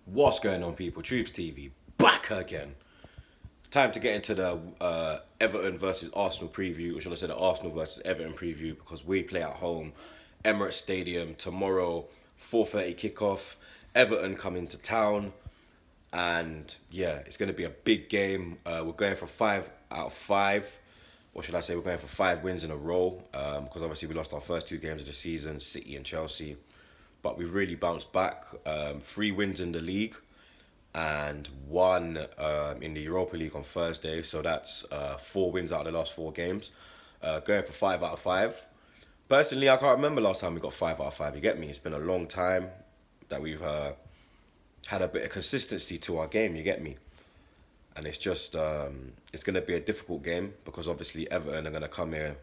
What's going on, people? Troops TV back again. It's time to get into the Everton versus Arsenal preview, or should I say the Arsenal versus Everton preview, because we play at home, Emirates Stadium tomorrow, 4:30 kickoff. Everton coming to town, and yeah, it's going to be a big game. We're going for 5 out of 5. Or should I say we're going for 5 wins in a row, because obviously we lost our first 2 games of the season, City and Chelsea. But we've really bounced back. 3 wins in the league and one in the Europa League on Thursday. So that's 4 wins out of the last 4 games. Going for 5 out of 5. Personally, I can't remember last time we got 5 out of 5. You get me? It's been a long time that we've had a bit of consistency to our game. You get me? And it's just it's going to be a difficult game because obviously Everton are going to come here.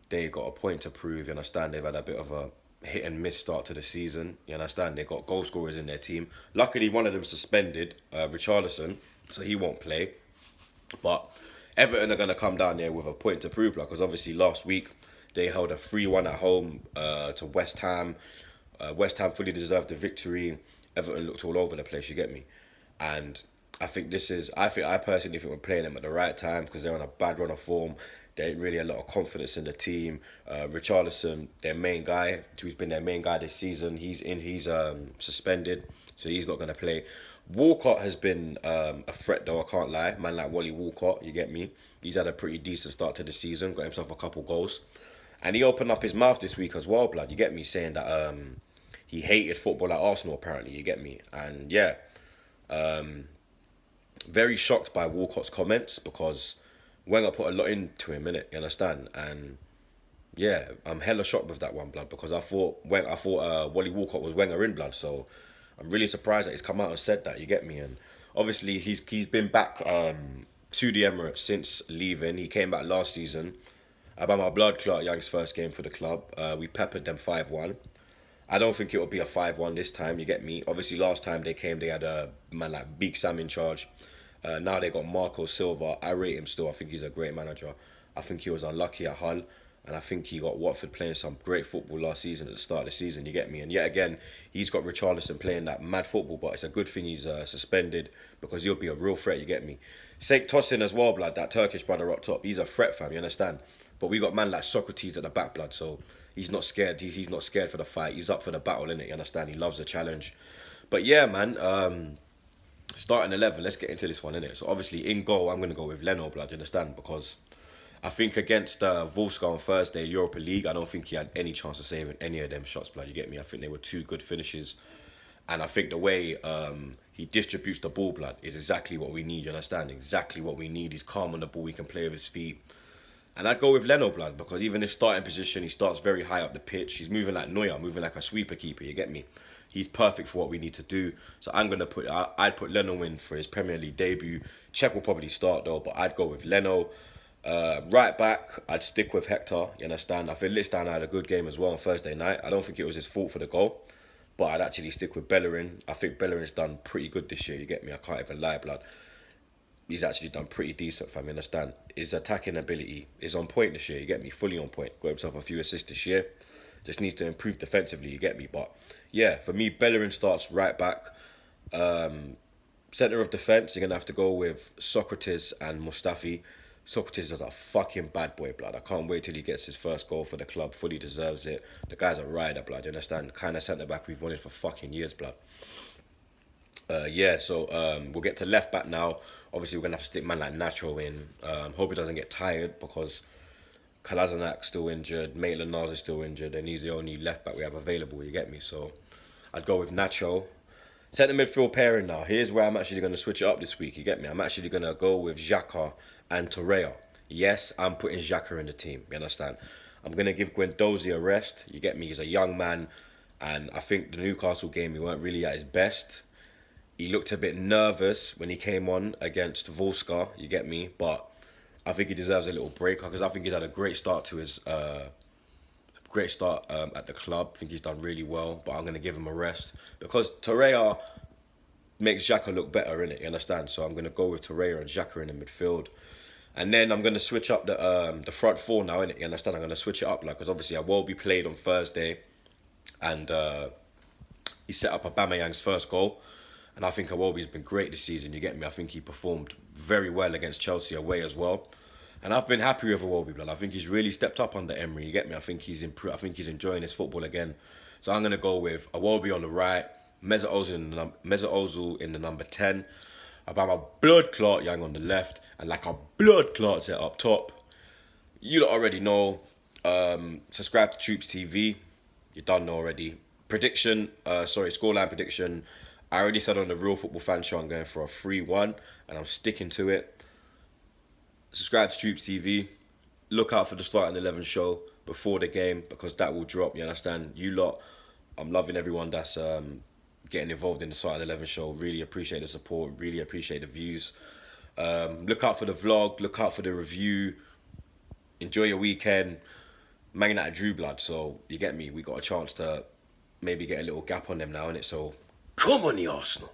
They got a point to prove. You understand? They've had a bit of a hit and miss start to the season. You understand? They got goal scorers in their team. Luckily, one of them suspended, Richarlison, so he won't play. But Everton are going to come down there with a point to prove, because obviously last week they held a 3-1 at home to West Ham. West Ham fully deserved the victory. Everton looked all over the place, you get me? And I personally think we're playing them at the right time because they're on a bad run of form. There ain't really a lot of confidence in the team. Richarlison, their main guy, who's been their main guy this season, he's suspended, so he's not going to play. Walcott has been a threat though, I can't lie. Man like Wally Walcott, you get me? He's had a pretty decent start to the season, got himself a couple goals. And he opened up his mouth this week as well, blood, you get me? Saying that he hated football at Arsenal, apparently, you get me? And yeah, very shocked by Walcott's comments because Wenger put a lot into him, innit? You understand? And yeah, I'm hella shocked with that one, blood, because I thought Wally Walcott was Wenger in, blood. So I'm really surprised that he's come out and said that. You get me? And obviously he's been back to the Emirates since leaving. He came back last season. About my blood clot Young's first game for the club. We peppered them 5-1. I don't think it'll be a 5-1 this time, you get me? Obviously, last time they came, they had a man like Big Sam in charge. Now they got Marco Silva. I rate him still. I think he's a great manager. I think he was unlucky at Hull. And I think he got Watford playing some great football last season at the start of the season, you get me? And yet again, he's got Richarlison playing that mad football, but it's a good thing he's suspended because he'll be a real threat, you get me? Sake Tosin as well, blood, that Turkish brother up top. He's a threat, fam, you understand? But we got man like Socrates at the back, blood, so he's not scared. He's not scared for the fight. He's up for the battle, innit? You understand? He loves the challenge. But yeah, man, starting 11, let's get into this one, innit? So obviously in goal, I'm going to go with Leno, blood, you understand? Because I think against Wolfsburg on Thursday, Europa League, I don't think he had any chance of saving any of them shots, blood, you get me? I think they were 2 good finishes. And I think the way he distributes the ball, blood, is exactly what we need, you understand? Exactly what we need. He's calm on the ball, he can play with his feet. And I'd go with Leno, blood, because even his starting position, he starts very high up the pitch. He's moving like Neuer, moving like a sweeper keeper, you get me? He's perfect for what we need to do. So I'd put Leno in for his Premier League debut. Czech will probably start though, but I'd go with Leno. Right back, I'd stick with Hector, you understand? I feel Listan had a good game as well on Thursday night. I don't think it was his fault for the goal, but I'd actually stick with Bellerin. I think Bellerin's done pretty good this year, you get me? I can't even lie, blood. He's actually done pretty decent, fam, you understand? His attacking ability is on point this year, you get me? Fully on point. Got himself a few assists this year. Just needs to improve defensively, you get me? But yeah, for me, Bellerin starts right back. Centre of defence, you're going to have to go with Socrates and Mustafi. Socrates is a fucking bad boy, blood. I can't wait till he gets his first goal for the club. Fully deserves it. The guy's a rider, blood, you understand? Kind of centre back we've wanted for fucking years, blood. We'll get to left back now. Obviously, we're going to have to stick man like Nacho in. Hope he doesn't get tired because Kaladanak's still injured, Maitland-Niles is still injured, and he's the only left back we have available, you get me? So I'd go with Nacho. Centre midfield pairing now. Here's where I'm actually going to switch it up this week, you get me? I'm actually going to go with Xhaka and Torreira. Yes, I'm putting Xhaka in the team, you understand? I'm going to give Guendouzi a rest, you get me? He's a young man, and I think the Newcastle game, he weren't really at his best. He looked a bit nervous when he came on against Wolfsburg, you get me? But I think he deserves a little break because I think he's had a great start to his at the club. I think he's done really well, but I'm going to give him a rest because Torreira makes Xhaka look better, innit? You understand? So I'm going to go with Torreira and Xhaka in the midfield. And then I'm going to switch up the front four now, innit? You understand? I'm going to switch it up, like, because obviously Iwobi played on Thursday and he set up Aubameyang's first goal. And I think Iwobi's been great this season, you get me? I think he performed very well against Chelsea away as well. And I've been happy with Iwobi, blood. I think he's really stepped up under Emery, you get me? I think he's improved. I think he's enjoying his football again. So I'm going to go with Iwobi on the right, Mesut Ozil in the number 10. About my blood clot young on the left, and like a blood clot set up top. You lot already know. Subscribe to Troops TV. You done know already. Scoreline prediction. I already said on the Real Football Fan Show I'm going for a 3-1, and I'm sticking to it. Subscribe to Troops TV. Look out for the Starting 11 show before the game, because that will drop. You understand? You lot, I'm loving everyone that's getting involved in the Starting 11 show. Really appreciate the support. Really appreciate the views. Look out for the vlog. Look out for the review. Enjoy your weekend. Man United drew, blood, so you get me. We got a chance to maybe get a little gap on them now, innit? So come on, the Arsenal.